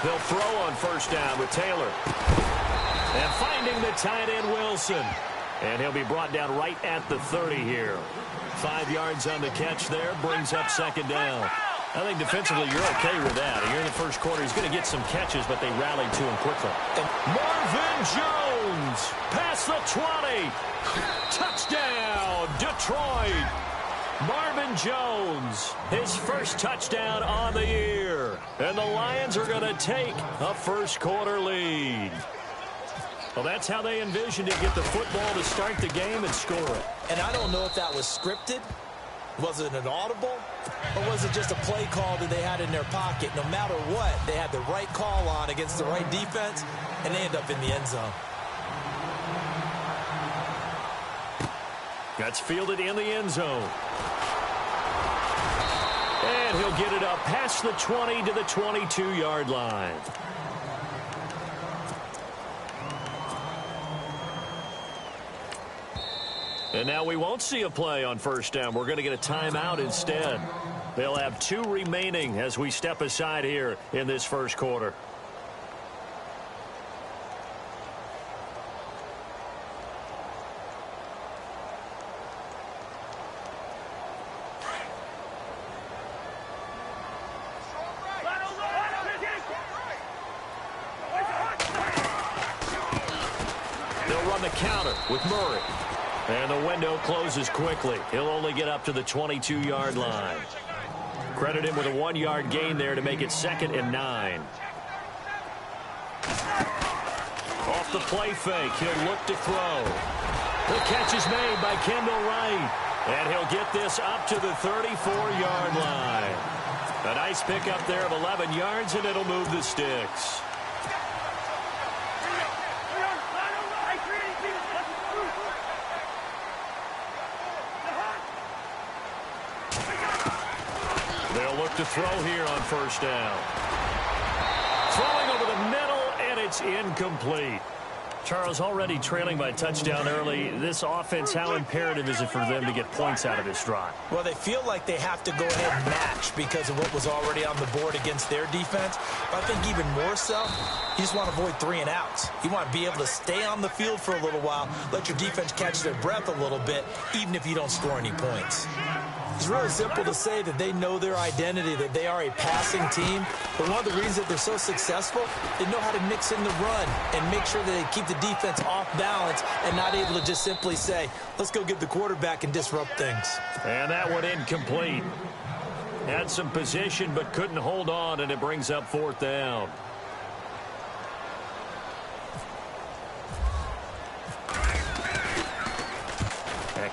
They'll throw on first down with Taylor. And finding the tight end, Wilson. And he'll be brought down right at the 30 here. 5 yards on the catch there, brings up second down. I think defensively you're okay with that. Here in the first quarter, he's going to get some catches, but they rallied to him quickly. Marvin Jones, past the 20. Touchdown, Detroit. Marvin Jones, his first touchdown on the year. And the Lions are going to take a first quarter lead. Well, that's how they envisioned it, get the football to start the game and score it. And I don't know if that was scripted. Was it an audible? Or was it just a play call that they had in their pocket? No matter what, they had the right call on against the right defense, and they end up in the end zone. That's fielded in the end zone. And he'll get it up past the 20 to the 22-yard line. And now we won't see a play on first down. We're going to get a timeout instead. They'll have 2 remaining as we step aside here in this first quarter. They'll run the counter with Murray. And the window closes quickly. He'll only get up to the 22-yard line. Credit him with a 1-yard gain there to make it 2nd and 9. Off the play fake, he'll look to throw. The catch is made by Kendall Wright. And he'll get this up to the 34-yard line. A nice pickup there of 11 yards, and it'll move the sticks. They'll look to throw here on first down. Throwing over the middle, and it's incomplete. Charles, already trailing by a touchdown early. This offense, how imperative is it for them to get points out of this drive? Well, they feel like they have to go ahead and match because of what was already on the board against their defense. But I think even more so, you just want to avoid 3 and outs. You want to be able to stay on the field for a little while, let your defense catch their breath a little bit, even if you don't score any points. It's really simple to say that they know their identity, that they are a passing team. But one of the reasons that they're so successful, they know how to mix in the run and make sure that they keep the defense off balance and not able to just simply say, let's go get the quarterback and disrupt things. And that one incomplete. Had some position but couldn't hold on, and it brings up 4th down.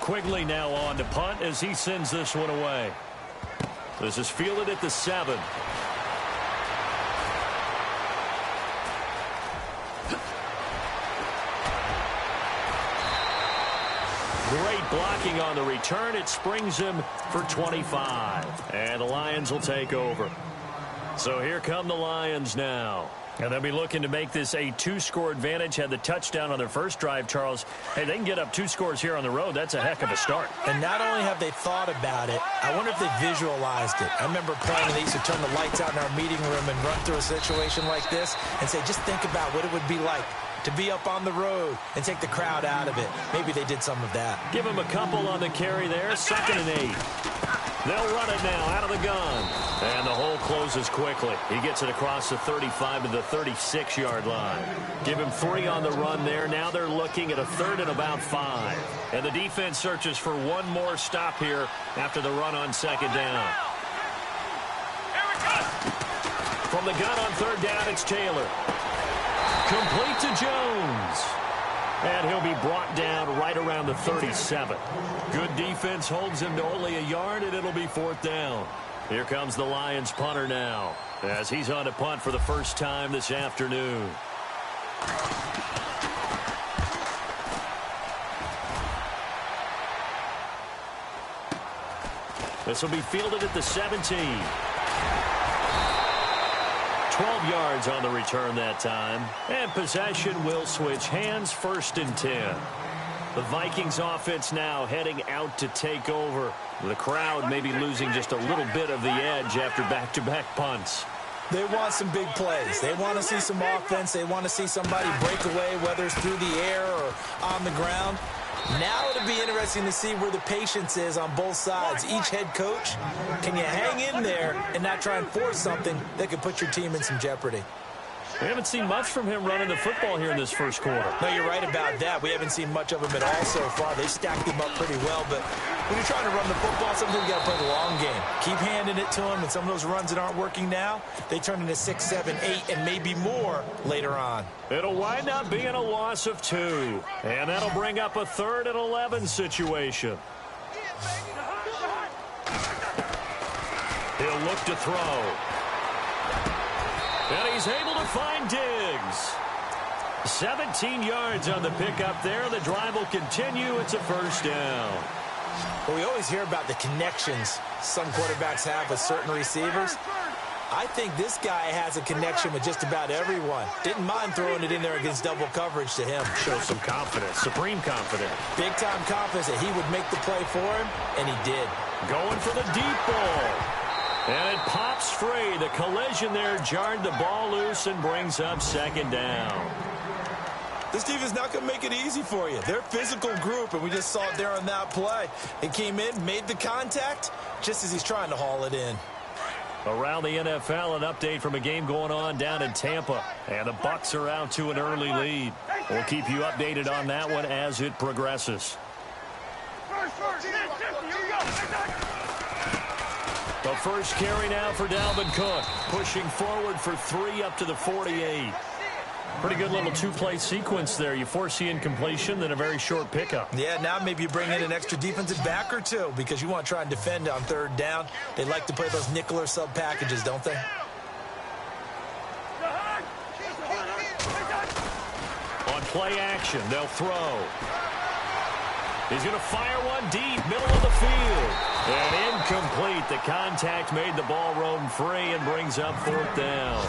Quigley now on to punt as he sends this one away. This is fielded at the 7. Great blocking on the return. It springs him for 25. And the Lions will take over. So here come the Lions now. And they'll be looking to make this a 2-score advantage. Had the touchdown on their first drive, Charles. Hey, they can get up 2 scores here on the road. That's a heck of a start. And not only have they thought about it, I wonder if they visualized it. I remember playing, and they used to turn the lights out in our meeting room and run through a situation like this and say, just think about what it would be like to be up on the road and take the crowd out of it. Maybe they did some of that. Give him a couple on the carry there. 2nd and 8. They'll run it now out of the gun. And the hole closes quickly. He gets it across the 35 to the 36-yard line. Give him 3 on the run there. Now they're looking at a 3rd and about 5. And the defense searches for one more stop here after the run on 2nd down. From the gun on 3rd down, it's Taylor. Complete to Jones. And he'll be brought down right around the 37. Good defense holds him to only a yard, and it'll be 4th down. Here comes the Lions punter now, as he's on to punt for the first time this afternoon. This will be fielded at the 17. 12 yards on the return that time. And possession will switch hands, 1st and 10. The Vikings offense now heading out to take over. The crowd maybe losing just a little bit of the edge after back-to-back punts. They want some big plays. They want to see some offense. They want to see somebody break away, whether it's through the air or on the ground. Now it'll be interesting to see where the patience is on both sides. Each head coach, can you hang in there and not try and force something that could put your team in some jeopardy? We haven't seen much from him running the football here in this first quarter. No, you're right about that. We haven't seen much of him at all so far. They've stacked him up pretty well, but when you're trying to run the football, sometimes you got to play the long game. Keep handing it to him, and some of those runs that aren't working now, they turn into 6, 7, 8, and maybe more later on. It'll wind up being a loss of 2, and that'll bring up a 3rd and 11 situation. He'll look to throw. And he's able to find Diggs. 17 yards on the pickup there. The drive will continue. It's a first down. Well, we always hear about the connections some quarterbacks have with certain receivers. I think this guy has a connection with just about everyone. Didn't mind throwing it in there against double coverage to him. Shows some confidence, supreme confidence. Big-time confidence that he would make the play for him, and he did. Going for the deep ball. And it pops free. The collision there jarred the ball loose and brings up 2nd down. This defense is not going to make it easy for you. They're a physical group, and we just saw it there on that play. It came in, made the contact, just as he's trying to haul it in. Around the NFL, an update from a game going on down in Tampa. And the Bucs are out to an early lead. We'll keep you updated on that one as it progresses. The first carry now for Dalvin Cook. Pushing forward for 3 up to the 48. Pretty good little 2-play sequence there. You force the incompletion, then a very short pickup. Yeah, now maybe you bring in an extra defensive back or two because you want to try and defend on 3rd down. They like to play those nickel or sub packages, don't they? On play action, they'll throw. He's going to fire one deep, middle of the field. And incomplete. The contact made the ball roam free and brings up 4th down.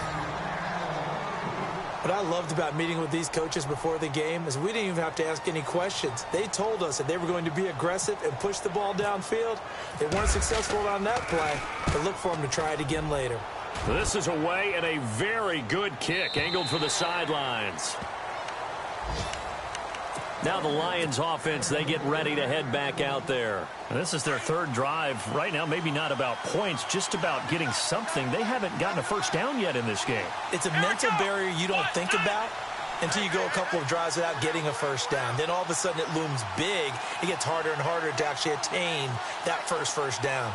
What I loved about meeting with these coaches before the game is we didn't even have to ask any questions. They told us that they were going to be aggressive and push the ball downfield. They weren't successful on that play, but look for them to try it again later. This is away and a very good kick, angled for the sidelines. Now the Lions offense, they get ready to head back out there. And this is their 3rd drive. Right now, maybe not about points, just about getting something. They haven't gotten a first down yet in this game. It's a mental barrier you don't think about until you go a couple of drives without getting a first down. Then all of a sudden it looms big. It gets harder and harder to actually attain that first down.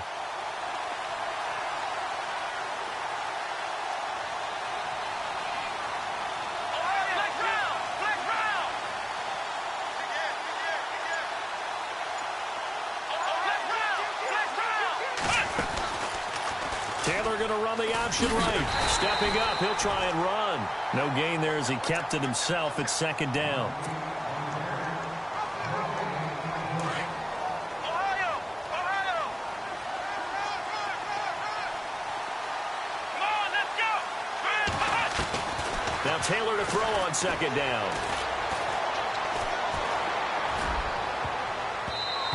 The option right. Stepping up, he'll try and run. No gain there as he kept it himself. It's 2nd down. Now Taylor to throw on 2nd down.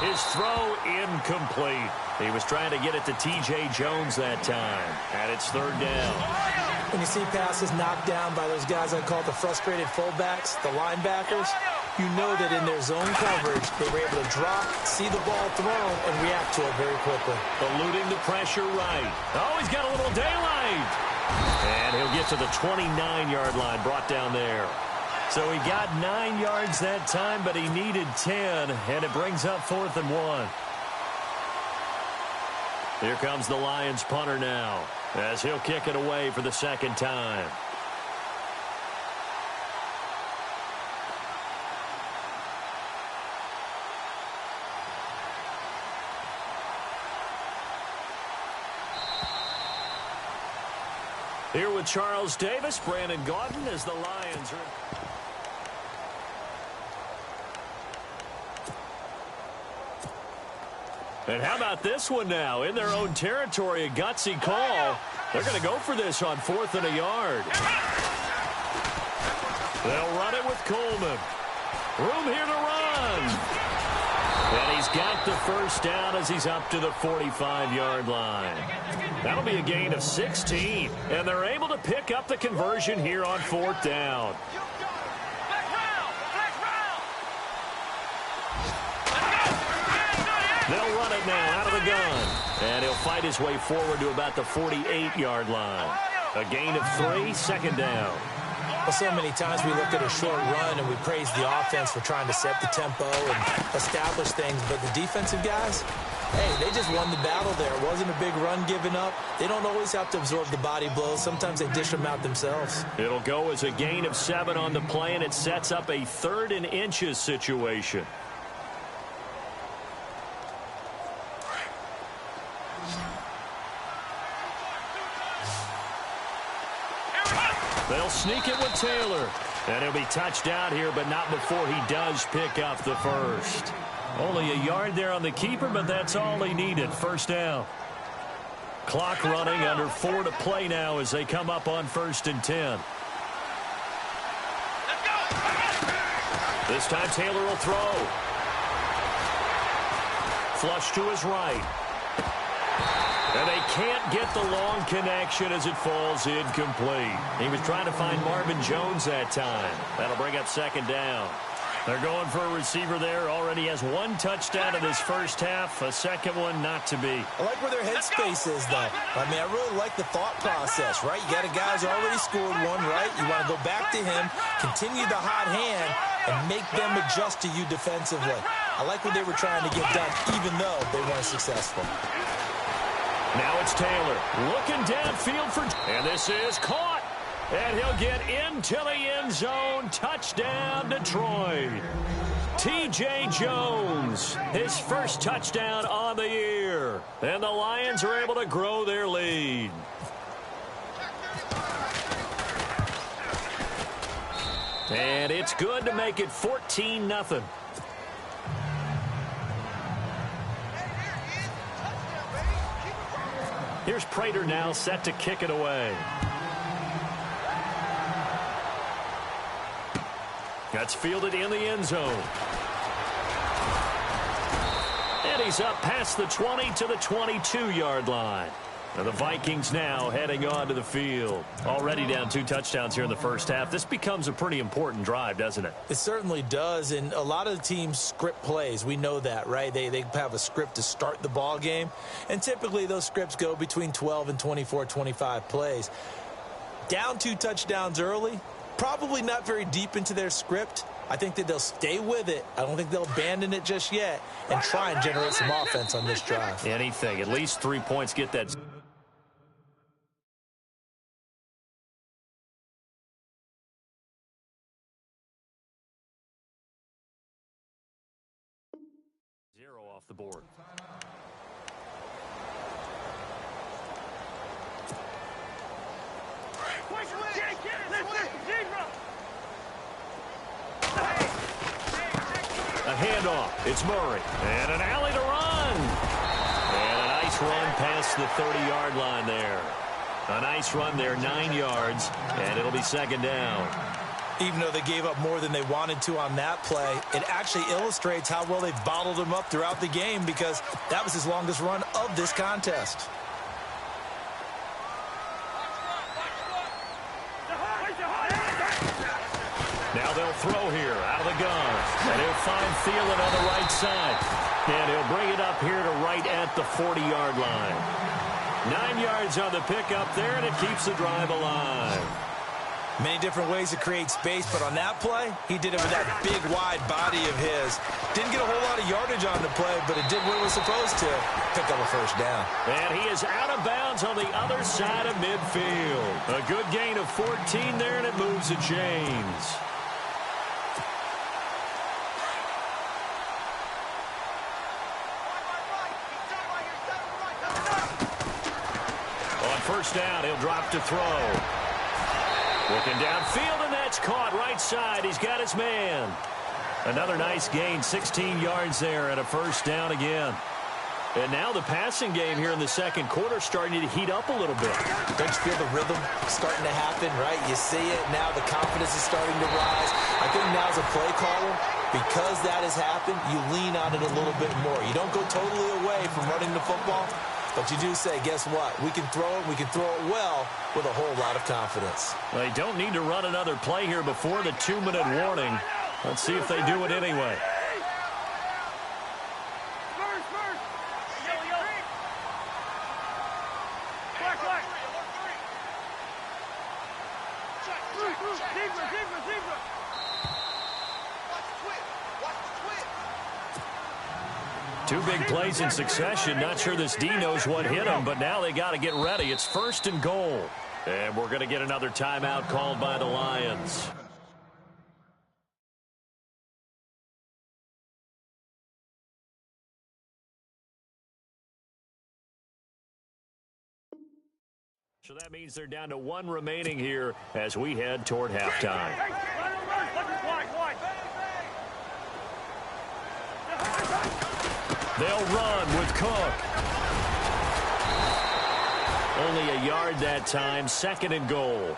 His throw incomplete. He was trying to get it to T.J. Jones that time. And it's 3rd down. When you see passes knocked down by those guys I call the frustrated fullbacks, the linebackers, you know that in their zone coverage, they were able to drop, see the ball thrown, and react to it very quickly. Eluding the pressure right. Oh, he's got a little daylight. And he'll get to the 29-yard line, brought down there. So he got 9 yards that time, but he needed 10, and it brings up 4th and 1. Here comes the Lions punter now, as he'll kick it away for the 2nd time. Here with Charles Davis, Brandon Gaudin as the Lions are... And how about this one now? In their own territory, a gutsy call. They're going to go for this on 4th and a yard. They'll run it with Coleman. Room here to run. And he's got the first down as he's up to the 45-yard line. That'll be a gain of 16. And they're able to pick up the conversion here on 4th down. They'll run it now out of the gun. And he'll fight his way forward to about the 48-yard line. A gain of 3, 2nd down. Well, so many times we look at a short run and we praise the offense for trying to set the tempo and establish things. But the defensive guys, hey, they just won the battle there. It wasn't a big run given up. They don't always have to absorb the body blows. Sometimes they dish them out themselves. It'll go as a gain of 7 on the play, and it sets up a 3rd and inches situation. They'll sneak it with Taylor. And he'll be touched out here, but not before he does pick up the first. Only a yard there on the keeper, but that's all he needed. 1st down. Clock running, under 4 to play now as they come up on 1st and 10. This time Taylor will throw. Flush to his right. And they can't get the long connection as it falls incomplete. He was trying to find Marvin Jones that time. That'll bring up 2nd down. They're going for a receiver there. Already has 1 touchdown in this first half. A second one not to be. I like where their headspace is, though. I mean, I really like the thought process, right? You got a guy who's already scored one, right? You want to go back to him, continue the hot hand, and make them adjust to you defensively. I like what they were trying to get done, even though they weren't successful. Now it's Taylor looking downfield for, and this is caught. And he'll get into the end zone. Touchdown, Detroit. T.J. Jones, his first touchdown on the year. And the Lions are able to grow their lead. And it's good to make it 14-0. Here's Prater now set to kick it away. That's fielded in the end zone. And he's up past the 20 to the 22-yard line. And the Vikings now heading onto the field. Already down 2 touchdowns here in the first half. This becomes a pretty important drive, doesn't it? It certainly does, and a lot of the teams script plays. We know that, right? They have a script to start the ball game, and typically those scripts go between 12 and 24, 25 plays. Down 2 touchdowns early, probably not very deep into their script. I think that they'll stay with it. I don't think they'll abandon it just yet and try and generate some offense on this drive. Anything. At least 3 points. Get that. Zero off the board. A handoff. It's Murray. And an alley to run. And a nice run past the 30-yard line there. A nice run there, 9 yards, and it'll be 2nd down. Even though they gave up more than they wanted to on that play, it actually illustrates how well they've bottled him up throughout the game because that was his longest run of this contest. Now they'll throw here out of the gun. And he'll find Thielen on the right side. And he'll bring it up here to right at the 40-yard line. 9 yards on the pickup there, and it keeps the drive alive. Many different ways to create space, but on that play, he did it with that big, wide body of his. Didn't get a whole lot of yardage on the play, but it did what it was supposed to. Pick up a first down. And he is out of bounds on the other side of midfield. A good gain of 14 there, and it moves the chains. On first down, he'll drop to throw. Looking downfield, and that's caught right side. He's got his man. Another nice gain, 16 yards there, and a first down again. And now the passing game here in the second quarter starting to heat up a little bit. Don't you feel the rhythm starting to happen, right? You see it. Now the confidence is starting to rise. I think now as a play caller, because that has happened, you lean on it a little bit more. You don't go totally away from running the football, but you do say, guess what? We can throw it. We can throw it well with a whole lot of confidence. They don't need to run another play here before the 2-minute warning. Let's see if they do it anyway. Two big plays in succession. Not sure this D knows what hit him, but now they got to get ready. It's 1st and goal. And we're going to get another timeout called by the Lions. So that means they're down to 1 remaining here as we head toward halftime. They'll run with Cook. Only a yard that time, 2nd and goal.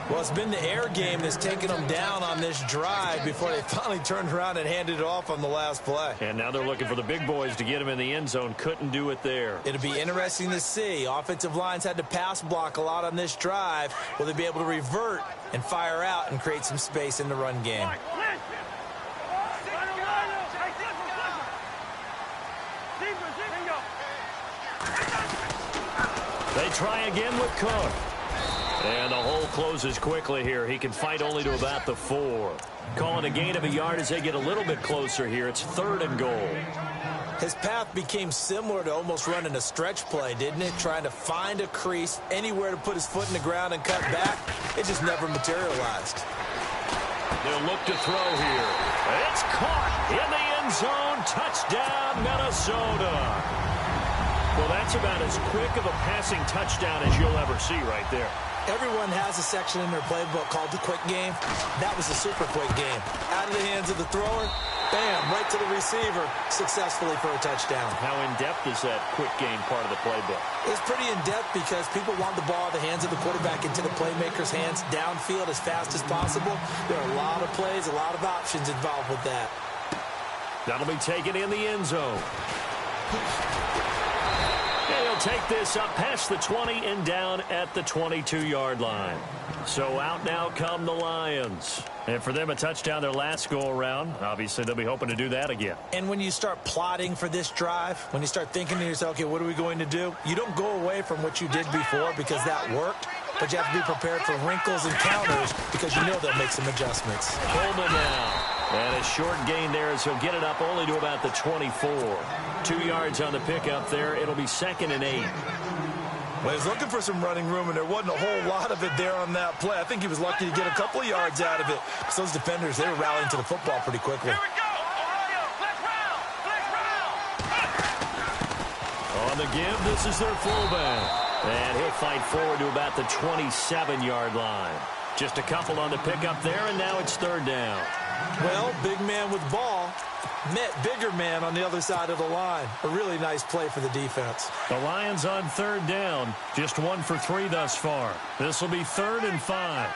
Well, it's been the air game that's taken them down on this drive before they finally turned around and handed it off on the last play. And now they're looking for the big boys to get him in the end zone. Couldn't do it there. It'll be interesting to see. Offensive lines had to pass block a lot on this drive. Will they be able to revert and fire out and create some space in the run game? They try again with Cook. And the hole closes quickly here. He can fight only to about the 4. Calling a gain of a yard as they get a little bit closer here. It's 3rd and goal. His path became similar to almost running a stretch play, didn't it? Trying to find a crease, anywhere to put his foot in the ground and cut back. It just never materialized. They'll look to throw here. It's caught in the end zone. Touchdown, Minnesota. Well, that's about as quick of a passing touchdown as you'll ever see right there. Everyone has a section in their playbook called the quick game. That was a super quick game. Out of the hands of the thrower, bam, right to the receiver, successfully for a touchdown. How in-depth is that quick game part of the playbook? It's pretty in-depth because people want the ball in the hands of the quarterback into the playmaker's hands downfield as fast as possible. There are a lot of plays, a lot of options involved with that. That'll be taken in the end zone. He'll take this up past the 20 and down at the 22-yard line. So out now come the Lions. And for them, a touchdown their last go-around. Obviously, they'll be hoping to do that again. And when you start plotting for this drive, when you start thinking to yourself, okay, what are we going to do? You don't go away from what you did before because that worked. But you have to be prepared for wrinkles and counters because you know they'll make some adjustments. Coleman now. And a short gain there as he'll get it up only to about the 24. 2 yards on the pickup there. It'll be 2nd and 8. Well, he was looking for some running room, and there wasn't a whole lot of it there on that play. I think he was lucky to get a couple of yards out of it. Because those defenders, they were rallying to the football pretty quickly. On the give, this is their fullback. And he'll fight forward to about the 27-yard line. Just a couple on the pickup there, and now it's 3rd down. Well, big man with ball met bigger man on the other side of the line. A really nice play for the defense. The Lions on 3rd down. Just 1 for 3 thus far. This will be 3rd and 5.